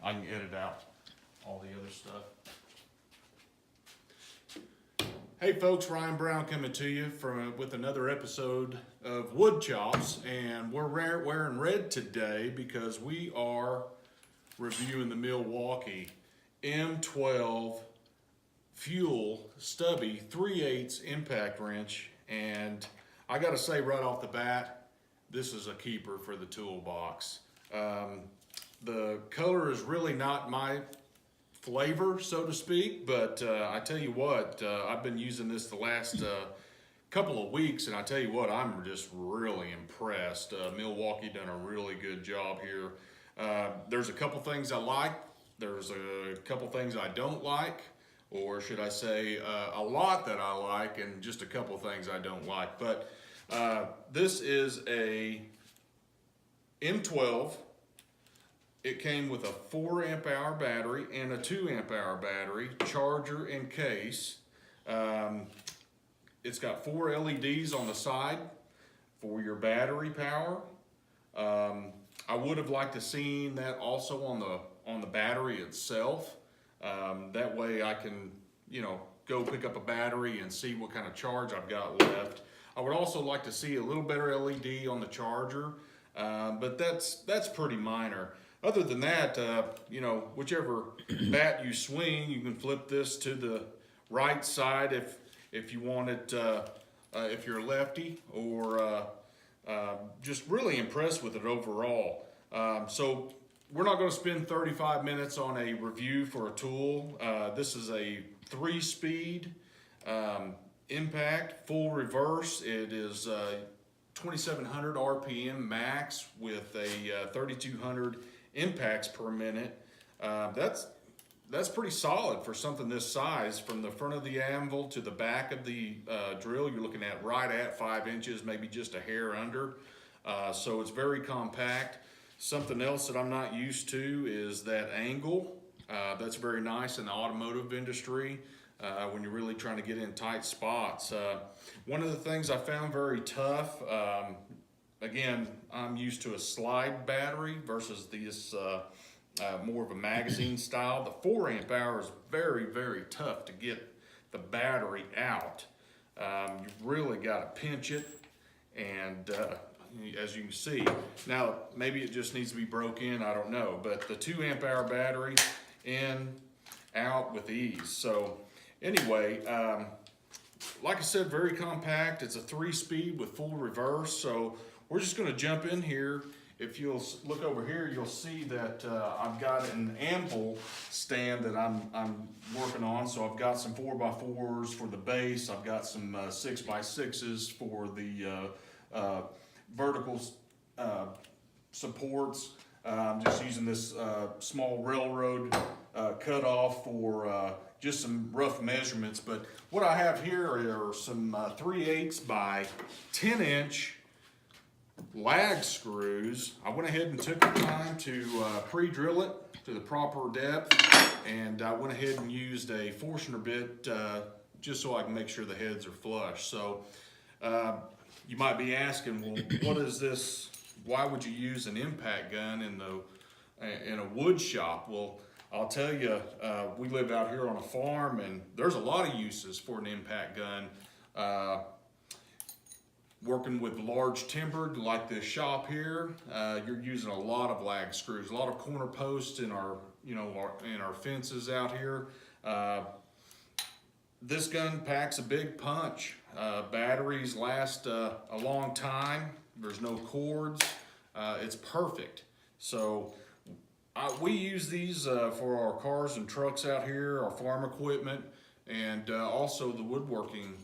I can edit out all the other stuff. Hey folks, Ryan Brown coming to you with another episode of Wood Chops, and we're wearing red today because we are reviewing the Milwaukee M12 Fuel Stubby 3/8 impact wrench, and I gotta say right off the bat, this is a keeper for the toolbox. The color is really not my flavor, so to speak, but I tell you what, I've been using this the last couple of weeks, and I tell you what, I'm just really impressed. Milwaukee done a really good job here. There's a couple things I like, there's a couple things I don't like, or should I say a lot that I like and just a couple things I don't like. But this is a M12. It came with a 4 amp hour battery and a 2 amp hour battery, charger and case. It's got 4 LEDs on the side for your battery power. I would have liked to seen that also on the battery itself. That way I can, go pick up a battery and see what kind of charge I've got left. I would also like to see a little better LED on the charger, but that's pretty minor. Other than that, whichever bat you swing, you can flip this to the right side if you want it, if you're a lefty, or just really impressed with it overall. So we're not going to spend 35 minutes on a review for a tool. This is a 3-speed impact, full reverse. It is 2,700 RPM max with a 3,200 impacts per minute. That's pretty solid for something this size. From the front of the anvil to the back of the drill, you're looking at right at 5 inches, maybe just a hair under. So it's very compact. Something else that I'm not used to is that angle. That's very nice in the automotive industry when you're really trying to get in tight spots. One of the things I found very tough, again, I'm used to a slide battery versus this more of a magazine style. The 4 amp hour is very, very tough to get the battery out. You've really got to pinch it, and as you can see, now maybe it just needs to be broke in, I don't know, but the 2 amp hour battery in, out with ease. So anyway, like I said, very compact. It's a 3-speed with full reverse, so we're just going to jump in here. If you'll look over here, you'll see that I've got an anvil stand that I'm working on. So I've got some 4x4s for the base. I've got some 6x6s for the vertical supports. I'm just using this small railroad cutoff for just some rough measurements. But what I have here are some 3/8 by 10 inch lag screws. I went ahead and took the time to pre-drill it to the proper depth, and I went ahead and used a Forstner bit just so I can make sure the heads are flush. So you might be asking, well, what is this? Why would you use an impact gun in a wood shop? Well, I'll tell you, we live out here on a farm, and there's a lot of uses for an impact gun. Working with large timber like this shop here, you're using a lot of lag screws, a lot of corner posts in our fences out here. This gun packs a big punch. Batteries last a long time. There's no cords. It's perfect. So we use these for our cars and trucks out here, our farm equipment, and also the woodworking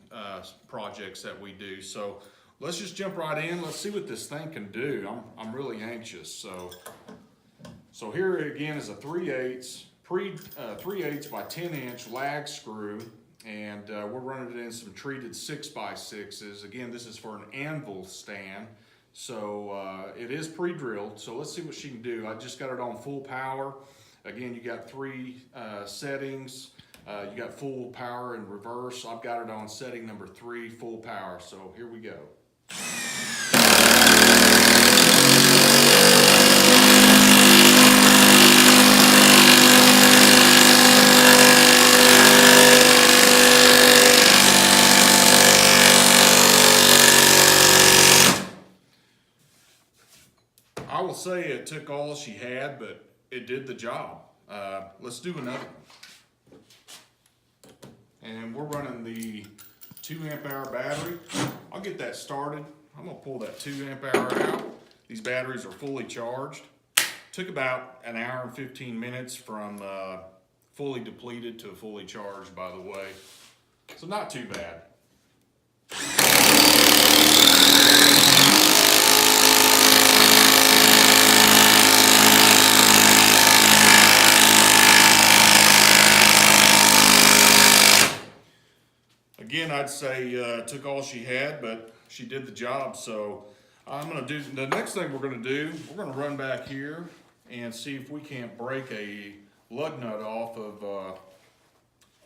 projects that we do. So let's just jump right in. Let's see what this thing can do. I'm really anxious. So here again is a 3/8 3/8 by 10 inch lag screw, and we're running it in some treated 6x6s. Again, this is for an anvil stand, so it is pre-drilled. So let's see what she can do. I just got it on full power. Again, you got 3 settings. You got full power and reverse. I've got it on setting number 3, full power. So here we go. say it took all she had, but it did the job. Let's do another one. And we're running the 2 amp hour battery. I'll get that started. I'm gonna pull that 2 amp hour out. These batteries are fully charged. Took about an hour and 15 minutes from fully depleted to fully charged, by the way. So not too bad. Again, I'd say took all she had, but she did the job. So I'm gonna do, the next thing we're gonna do, we're gonna run back here and see if we can't break a lug nut off of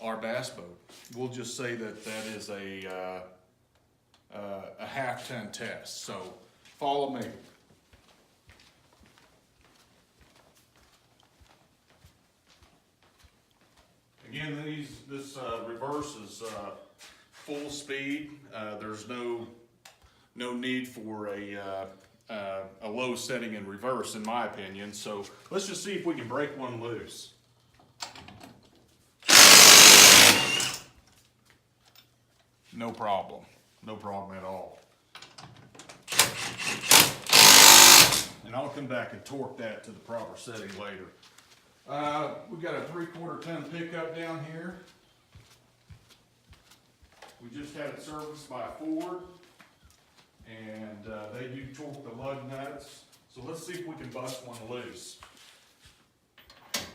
our bass boat. We'll just say that that is a half-ton test. So follow me. Again, this reverse is full speed. There's no need for a low setting in reverse, in my opinion. So let's just see if we can break one loose. No problem. No problem at all. And I'll come back and torque that to the proper setting later. We've got a 3/4 ton pickup down here. We just had it serviced by Ford, and they do torque the lug nuts. So let's see if we can bust one loose.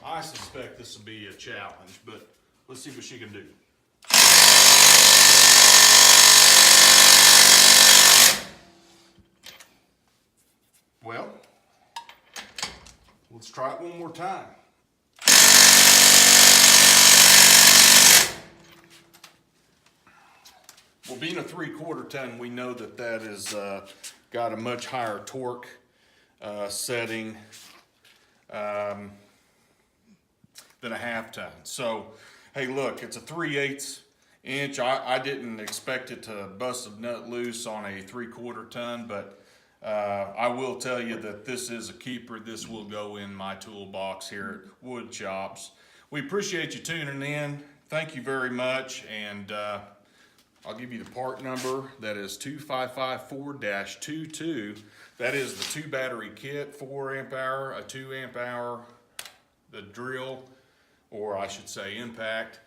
I suspect this will be a challenge, but let's see what she can do. Well, let's try it one more time. Well, being a 3/4 ton, we know that that is got a much higher torque setting than a half ton. So, hey, look, it's a 3/8 inch. I didn't expect it to bust a nut loose on a 3/4 ton, but I will tell you that this is a keeper. This will go in my toolbox here at Wood Chops. We appreciate you tuning in. Thank you very much, and I'll give you the part number. That is 2554-22. That is the 2 battery kit, 4 amp hour, a 2 amp hour, the drill, or I should say impact,